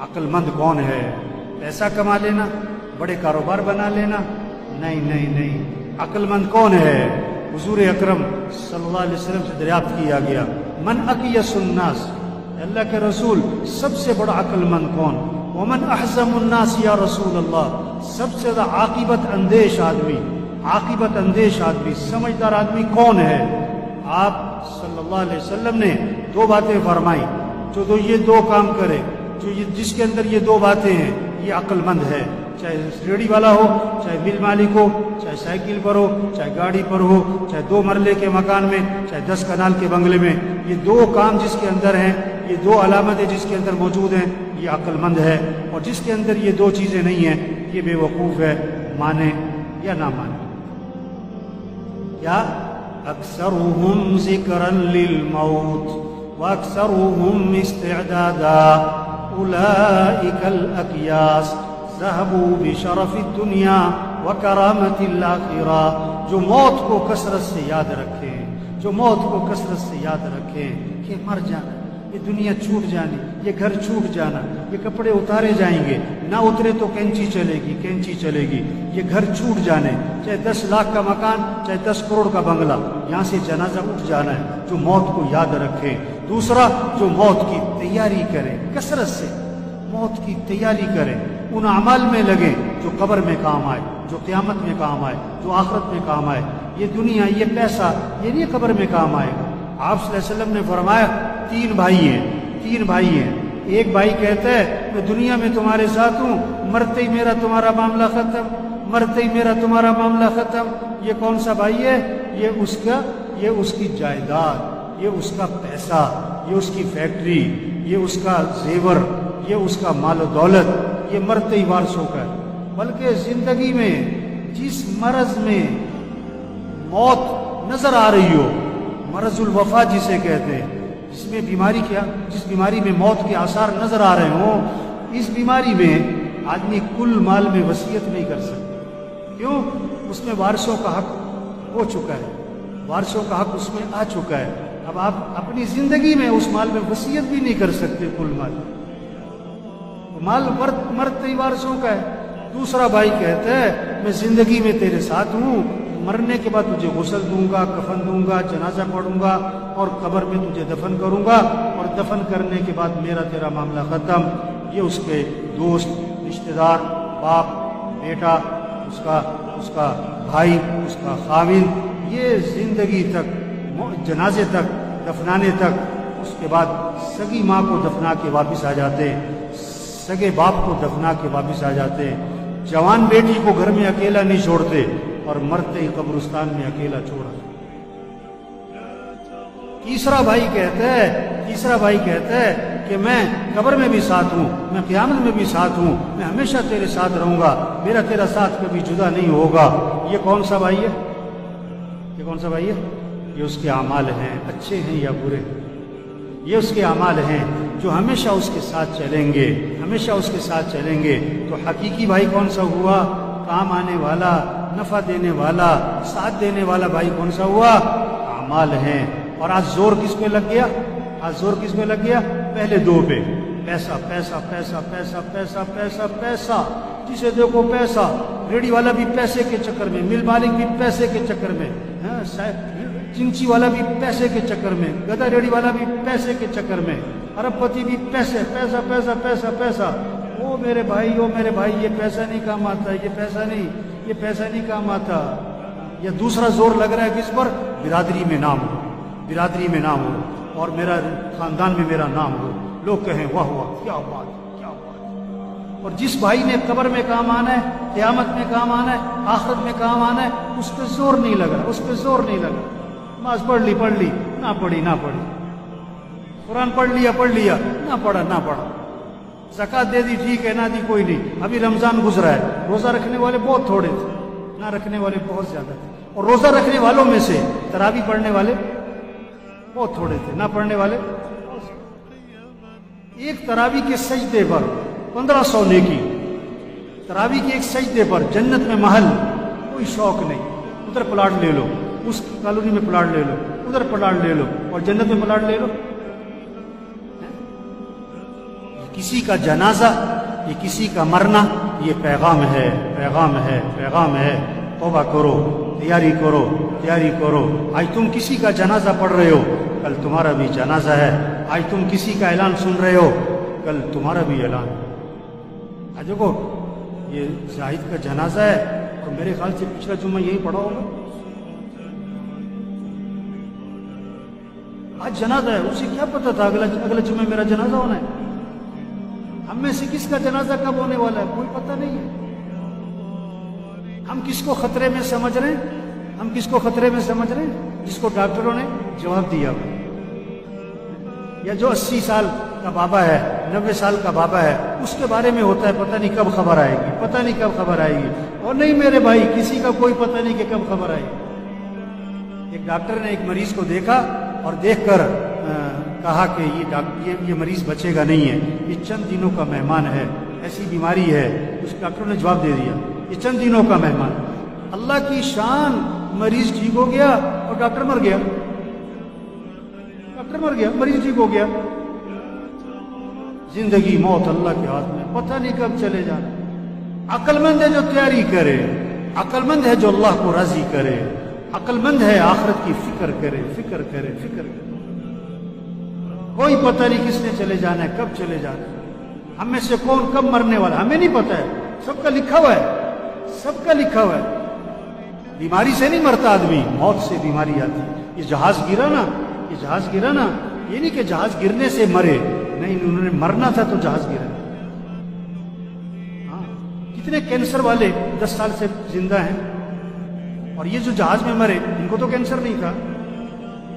عقل مند کون ہے؟ پیسہ کما لینا، بڑے کاروبار بنا لینا؟ نہیں نہیں نہیں، عقل مند کون ہے؟ حضور اکرم صلی اللہ علیہ وسلم سے دریافت کیا گیا، من اقیس الناس، اللہ کے رسول سب سے بڑا عقل مند کون؟ ومن احزم الناس یا رسول اللہ، سب سے زیادہ عاقبت اندیش آدمی، عاقبت اندیش آدمی، سمجھدار آدمی کون ہے؟ آپ صلی اللہ علیہ وسلم نے دو باتیں فرمائی، جو یہ دو کام کرے، جس کے اندر یہ دو باتیں ہیں، یہ عقل مند ہے، چاہے ریڑھی والا ہو، چاہے مل مالک ہو، چاہے سائیکل پر ہو، چاہے گاڑی پر ہو، چاہے 2 مرلے کے مکان میں، چاہے 10 کنال کے بنگلے میں، یہ دو کام جس کے اندر ہیں، یہ دو علامتیں جس کے اندر موجود ہیں، یہ عقل مند ہے۔ اور جس کے اندر یہ دو چیزیں نہیں ہیں، یہ بے وقوف ہے، مانے یا نہ مانے۔ کیا؟ اکثرهم ذکرا للموت واکثرهم استعدادا اولئک الاکیاس ذهبوا بشرف الدنیا وکرامت الآخرہ، جو موت کو کثرت سے یاد رکھیں، جو موت کو کثرت سے یاد رکھیں کہ مر جانا، یہ دنیا چھوٹ جانی، یہ گھر چھوٹ جانا، یہ کپڑے اتارے جائیں گے، نہ اترے تو کینچی چلے گی، کینچی چلے گی، یہ گھر چھوٹ جانے، چاہے 10 لاکھ کا مکان، چاہے 10 کروڑ کا بنگلہ، یہاں سے جنازہ اٹھ جانا ہے، جو موت کو یاد رکھے۔ دوسرا، جو موت کی تیاری کرے، کثرت سے موت کی تیاری کرے، ان اعمال میں لگے جو قبر میں کام آئے، جو قیامت میں کام آئے، جو آخرت میں کام آئے۔ یہ دنیا، یہ پیسہ، یہ نہیں قبر میں کام آئے گا۔ آپ صلی اللہ علیہ وسلم نے فرمایا 3 بھائی ہیں، ایک بھائی کہتا ہے میں دنیا میں تمہارے ساتھ ہوں، مرتے ہی میرا تمہارا معاملہ ختم، مرتے ہی میرا تمہارا معاملہ ختم۔ یہ کون سا بھائی ہے؟ یہ اس کی جائیداد، یہ اس کا پیسہ، یہ اس کی فیکٹری، یہ اس کا زیور، یہ اس کا مال و دولت، یہ مرتے ہی وارث ہو کر۔ بلکہ زندگی میں جس مرض میں موت نظر آ رہی ہو، مرض الوفا جسے کہتے ہیں، جس بیماری میں موت کے آثار نظر آ رہے ہوں، اس بیماری میں آدمی کل مال میں وصیت نہیں کر سکتا۔ کیوں؟ اس میں وارثوں کا حق ہو چکا ہے، وارثوں کا حق اس میں آ چکا ہے۔ اب آپ اپنی زندگی میں اس مال میں وصیت بھی نہیں کر سکتے، کل مال مرتے ہی وارثوں کا ہے۔ دوسرا بھائی کہتا ہے میں زندگی میں تیرے ساتھ ہوں، مرنے کے بعد تجھے غسل دوں گا، کفن دوں گا، جنازہ پڑھوں گا اور قبر میں تجھے دفن کروں گا، اور دفن کرنے کے بعد میرا تیرا معاملہ ختم۔ یہ اس کے دوست، رشتہ دار، باپ، بیٹا، اس کا بھائی، اس کا خاوند، یہ زندگی تک، جنازے تک، دفنانے تک، اس کے بعد سگی ماں کو دفنا کے واپس آ جاتے، سگے باپ کو دفنا کے واپس آ جاتے، جوان بیٹی کو گھر میں اکیلا نہیں چھوڑتے، اور مرتے ہی قبرستان میں اکیلا چھوڑا۔ تیسرا بھائی کہتا ہے کہ میں قبر میں بھی ساتھ ہوں، میں قیامت میں بھی ساتھ ہوں، میں ہمیشہ تیرے ساتھ رہوں گا، میرا تیرا ساتھ کبھی جدا نہیں ہوگا۔ یہ کون سا بھائی ہے؟ یہ اس کے اعمال ہیں، اچھے ہیں یا برے؟ یہ اس کے اعمال ہیں جو ہمیشہ اس کے ساتھ چلیں گے، ہمیشہ اس کے ساتھ چلیں گے۔ تو حقیقی بھائی کون سا ہوا؟ کام آنے والا، نفع دینے والا، ساتھ دینے والا بھائی کون سا ہوا؟ اعمال ہیں۔ اور آج زور کس پہ لگ گیا؟ پہلے 2 پہ، پیسہ پیسہ پیسہ پیسہ پیسہ پیسہ پیسہ، جسے دیکھو پیسہ، ریڑھی والا بھی پیسے کے چکر میں، مل مالک بھی پیسے کے چکر میں، چنچی والا بھی پیسے کے چکر میں، گدا ریڑھی والا بھی پیسے کے چکر میں، ارب پتی بھی پیسہ پیسہ پیسہ پیسہ۔ او میرے بھائی، یہ پیسہ نہیں کام آتا، یہ پیسہ نہیں کام آتا۔ یا دوسرا زور لگ رہا ہے کس پر؟ برادری میں نام ہو اور میرا خاندان میں میرا نام ہو، لوگ کہیں واہ واہ، کیا بات۔ اور جس بھائی نے قبر میں کام آنا ہے، قیامت میں کام آنا ہے، آخرت میں کام آنا ہے، اس پہ زور نہیں لگ رہا، نماز پڑھ لی، نہ پڑھی، قرآن پڑھ لیا، نہ پڑھا، زکوٰۃ دے دی ٹھیک ہے، نہ دی کوئی نہیں۔ ابھی رمضان گزرا ہے، روزہ رکھنے والے بہت تھوڑے تھے، نہ رکھنے والے بہت زیادہ تھے، اور روزہ رکھنے والوں میں سے تراویح پڑھنے والے بہت تھوڑے تھے، نہ پڑھنے والے۔ ایک تراویح کے سجدے پر 1500 نیکی، تراویح کے ایک سجدے پر جنت میں محل، کوئی شوق نہیں، ادھر پلاٹ لے لو، اس کالونی میں پلاٹ لے لو، ادھر پلاٹ لے لو، اور جنت میں پلاٹ لے لو۔ کسی کا جنازہ، یہ کسی کا مرنا، یہ پیغام ہے، پیغام ہے، پیغام ہے۔ توبہ کرو، تیاری کرو، تیاری کرو۔ آج تم کسی کا جنازہ پڑھ رہے ہو، کل تمہارا بھی جنازہ ہے۔ آج تم کسی کا اعلان سن رہے ہو، کل تمہارا بھی اعلان۔ آج دیکھو یہ زاہد کا جنازہ ہے، اور میرے خیال سے پچھلا جمعہ یہی پڑھا ہوگا۔ آج جنازہ ہے، اسے کیا پتا تھا اگلے جمعے میرا جنازہ ہونا ہے؟ ہم میں سے کس کا جنازہ کب ہونے والا ہے کوئی پتہ نہیں ہے۔ ہم کس کو خطرے میں سمجھ رہے ہیں؟ ہم کس کو خطرے میں سمجھ رہے ہیں؟ جس کو ڈاکٹروں نے جواب دیا، یا جو 80 سال کا بابا ہے، 90 سال کا بابا ہے، اس کے بارے میں ہوتا ہے پتہ نہیں کب خبر آئے گی، پتہ نہیں کب خبر آئے گی۔ اور نہیں میرے بھائی، کسی کا کوئی پتہ نہیں کہ کب خبر آئے گی۔ ایک ڈاکٹر نے ایک مریض کو دیکھا اور دیکھ کر کہا کہ یہ مریض بچے گا نہیں ہے، یہ چند دنوں کا مہمان ہے، ایسی بیماری ہے۔ اس ڈاکٹر نے جواب دے دیا یہ چند دنوں کا مہمان۔ اللہ کی شان، مریض ٹھیک ہو گیا اور ڈاکٹر مر گیا، ڈاکٹر مر گیا، مریض ٹھیک ہو گیا۔ زندگی موت اللہ کے ہاتھ میں، پتہ نہیں کب چلے جانا۔ عقل مند ہے جو تیاری کرے، عقل مند ہے جو اللہ کو راضی کرے، عقل مند ہے آخرت کی فکر کرے، فکر کرے، فکر کرے۔ کوئی پتہ نہیں کس نے چلے جانا ہے، کب چلے جانا ہے۔ ہم میں سے کون کب مرنے والا ہمیں نہیں پتہ ہے، سب کا لکھا ہوا ہے، سب کا لکھا ہوا ہے۔ بیماری سے نہیں مرتا آدمی، موت سے بیماری آتی ہے۔ یہ جہاز گرا نا، یہ جہاز گرا نا، یہ نہیں کہ جہاز گرنے سے مرے، نہیں، انہوں نے مرنا تھا تو جہاز گرا۔ ہاں، کتنے کینسر والے 10 سال سے زندہ ہیں، اور یہ جو جہاز میں مرے ان کو تو کینسر نہیں تھا،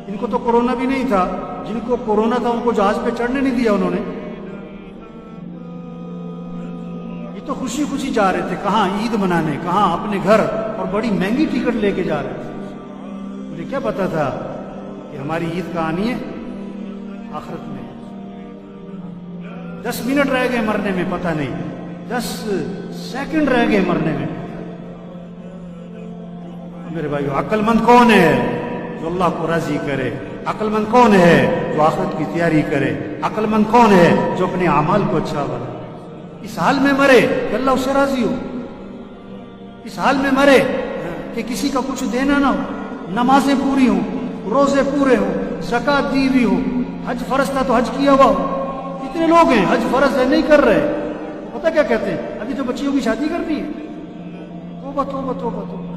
ان کو تو کورونا بھی نہیں تھا۔ جن کو کورونا تھا ان کو جہاز پہ چڑھنے نہیں دیا انہوں نے۔ یہ تو خوشی خوشی جا رہے تھے، کہاں عید منانے، کہاں اپنے گھر، اور بڑی مہنگی ٹکٹ لے کے جا رہے تھے۔ مجھے کیا پتا تھا کہ ہماری عید کا آنی ہے آخرت میں۔ 10 منٹ رہ گئے مرنے میں، پتہ نہیں، 10 سیکنڈ رہ گئے مرنے میں۔ میرے بھائیو، عقل مند کون ہے جو اللہ کو راضی کرے؟ عقل مند کون ہے جو آخرت کی تیاری کرے؟ عقل مند کون ہے جو اپنے اعمال کو اچھا بنائے؟ اس حال میں مرے کہ اللہ اس سے راضی ہو، اس حال میں مرے کہ کسی کا کچھ دینا نہ ہو، نمازیں پوری ہوں، روزے پورے ہوں، زکوٰۃ دی ہوئی ہو، حج فرض تھا تو حج کیا ہوا ہو۔ کتنے لوگ ہیں حج فرض ہے نہیں کر رہے، پتہ کیا کہتے ہیں؟ ابھی تو بچیوں کی شادی کرنی ہے۔ توبہ توبہ توبہ توبہ۔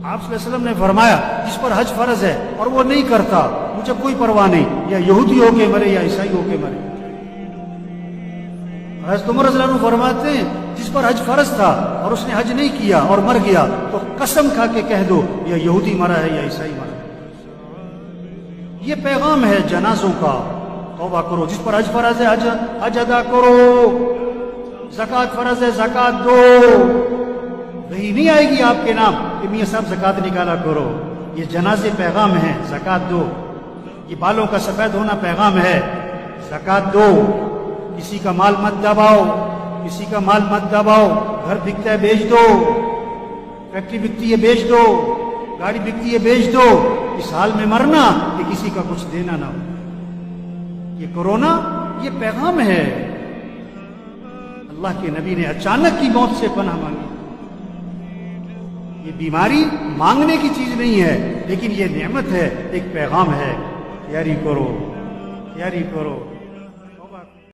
آپ صلی اللہ علیہ وسلم نے فرمایا جس پر حج فرض ہے اور وہ نہیں کرتا، مجھے کوئی پرواہ نہیں، یا یہودی ہو کے مرے یا عیسائی ہو کے مرے۔ حضرت عمر رضی اللہ عنہ فرماتے ہیں جس پر حج فرض تھا اور اس نے حج نہیں کیا اور مر گیا تو قسم کھا کے کہہ دو یا یہودی مرا ہے یا عیسائی مرا ہے۔ یہ پیغام ہے جنازوں کا۔ توبہ کرو، جس پر حج فرض ہے حج ادا کرو، زکوٰۃ فرض ہے زکوٰۃ دو۔ وہی نہیں آئے گی آپ کے نام کہ میاں صاحب زکوٰۃ نکالا کرو، یہ جنازے پیغام ہیں، زکوٰۃ دو۔ یہ بالوں کا سفید ہونا پیغام ہے، زکوٰۃ دو۔ کسی کا مال مت دباؤ، کسی کا مال مت دباؤ۔ گھر بکتا ہے بیچ دو، فیکٹری بکتی ہے بیچ دو، گاڑی بکتی ہے بیچ دو۔ اس حال میں مرنا کہ کسی کا کچھ دینا نہ ہو۔ یہ کورونا یہ پیغام ہے۔ اللہ کے نبی نے اچانک کی موت سے پناہ مانگی۔ یہ بیماری مانگنے کی چیز نہیں ہے، لیکن یہ نعمت ہے، ایک پیغام ہے۔ تیاری کرو، تیاری کرو۔